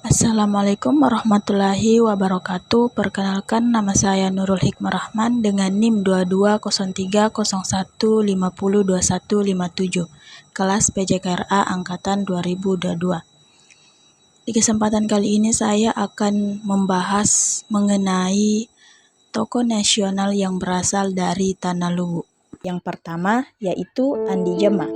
Assalamualaikum warahmatullahi wabarakatuh. Perkenalkan, nama saya Nurul Hikmah Rahman dengan NIM 220301502157, kelas PJKRA angkatan 2022. Di kesempatan kali ini saya akan membahas mengenai tokoh nasional yang berasal dari Tanah Luwu. Yang pertama yaitu Andi Jema.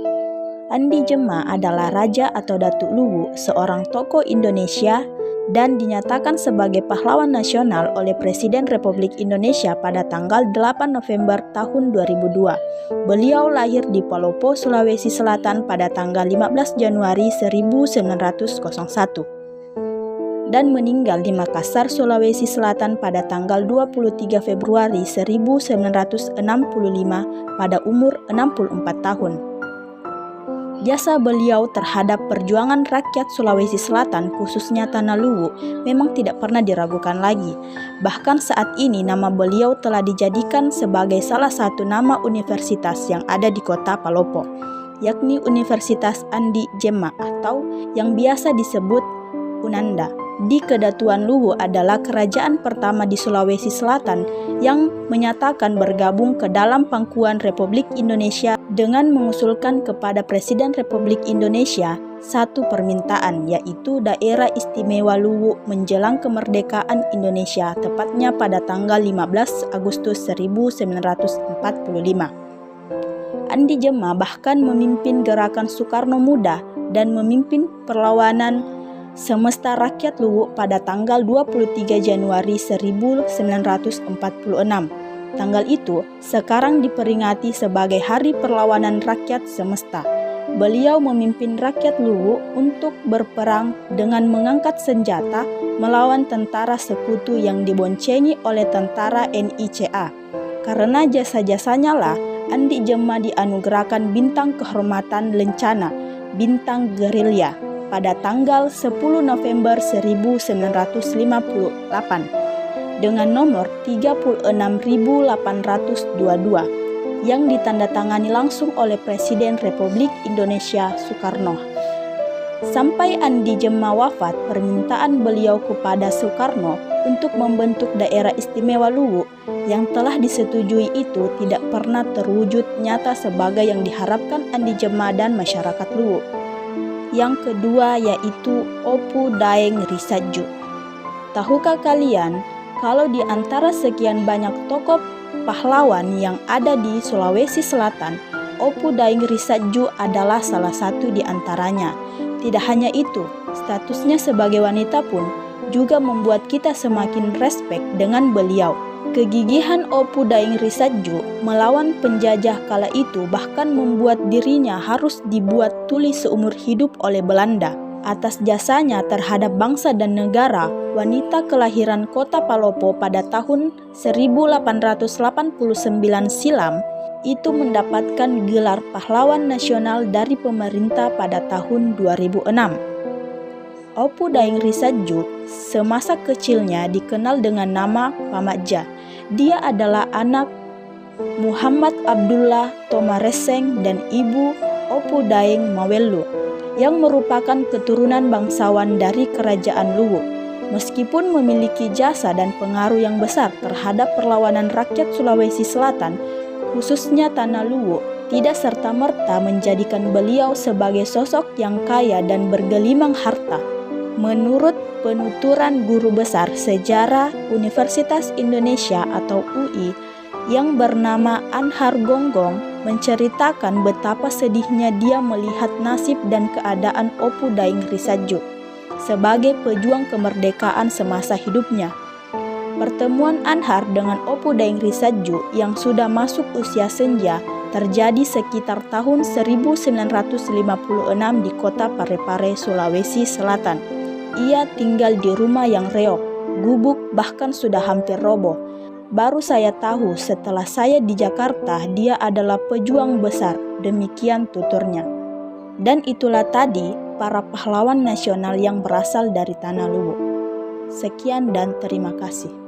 Andi Jema adalah Raja atau Datuk Luwu, seorang tokoh Indonesia dan dinyatakan sebagai pahlawan nasional oleh Presiden Republik Indonesia pada tanggal 8 November tahun 2002. Beliau lahir di Palopo, Sulawesi Selatan pada tanggal 15 Januari 1901 dan meninggal di Makassar, Sulawesi Selatan pada tanggal 23 Februari 1965 pada umur 64 tahun. Jasa beliau terhadap perjuangan rakyat Sulawesi Selatan, khususnya Tanah Luwu, memang tidak pernah diragukan lagi. Bahkan saat ini nama beliau telah dijadikan sebagai salah satu nama universitas yang ada di kota Palopo, yakni Universitas Andi Jema atau yang biasa disebut Unanda. Di Kedatuan Luwu adalah kerajaan pertama di Sulawesi Selatan yang menyatakan bergabung ke dalam Pangkuan Republik Indonesia dengan mengusulkan kepada Presiden Republik Indonesia satu permintaan, yaitu Daerah Istimewa Luwu menjelang kemerdekaan Indonesia, tepatnya pada tanggal 15 Agustus 1945. Andi Jema bahkan memimpin gerakan Soekarno Muda dan memimpin perlawanan Semesta Rakyat Luwu pada tanggal 23 Januari 1946. Tanggal itu sekarang diperingati sebagai Hari Perlawanan Rakyat Semesta. Beliau memimpin rakyat Luwu untuk berperang dengan mengangkat senjata melawan tentara sekutu yang diboncengi oleh tentara NICA. Karena jasa-jasanya lah Andi Jema dianugerahkan Bintang Kehormatan Lencana, Bintang Gerilya, pada tanggal 10 November 1958 dengan nomor 36.822 yang ditandatangani langsung oleh Presiden Republik Indonesia Soekarno. Sampai Andi Jema wafat, permintaan beliau kepada Soekarno untuk membentuk Daerah Istimewa Luwu yang telah disetujui itu tidak pernah terwujud nyata sebagai yang diharapkan Andi Jema dan masyarakat Luwu. Yang kedua yaitu Opu Daeng Risatju. Tahukah kalian kalau di antara sekian banyak tokoh pahlawan yang ada di Sulawesi Selatan, Opu Daeng Risatju adalah salah satu di antaranya. Tidak hanya itu, statusnya sebagai wanita pun juga membuat kita semakin respek dengan beliau. Kegigihan Opu Daeng Risatju melawan penjajah kala itu bahkan membuat dirinya harus dibuat tuli seumur hidup oleh Belanda. Atas jasanya terhadap bangsa dan negara, wanita kelahiran kota Palopo pada tahun 1889 silam itu mendapatkan gelar pahlawan nasional dari pemerintah pada tahun 2006. Opu Daeng Risatju semasa kecilnya dikenal dengan nama Pamakja. Dia adalah anak Muhammad Abdullah Tomareseng dan ibu Opu Daeng Mawelu yang merupakan keturunan bangsawan dari kerajaan Luwu. Meskipun memiliki jasa dan pengaruh yang besar terhadap perlawanan rakyat Sulawesi Selatan, khususnya Tanah Luwu, tidak serta-merta menjadikan beliau sebagai sosok yang kaya dan bergelimang harta. Menurut penuturan guru besar sejarah Universitas Indonesia atau UI yang bernama Anhar Gonggong menceritakan betapa sedihnya dia melihat nasib dan keadaan Opu Daeng Risatju sebagai pejuang kemerdekaan semasa hidupnya. Pertemuan Anhar dengan Opu Daeng Risatju yang sudah masuk usia senja terjadi sekitar tahun 1956 di kota Parepare, Sulawesi Selatan. Ia tinggal di rumah yang reok, gubuk, bahkan sudah hampir roboh. Baru saya tahu setelah saya di Jakarta dia adalah pejuang besar, demikian tuturnya. Dan itulah tadi para pahlawan nasional yang berasal dari Tanah Luwu. Sekian dan terima kasih.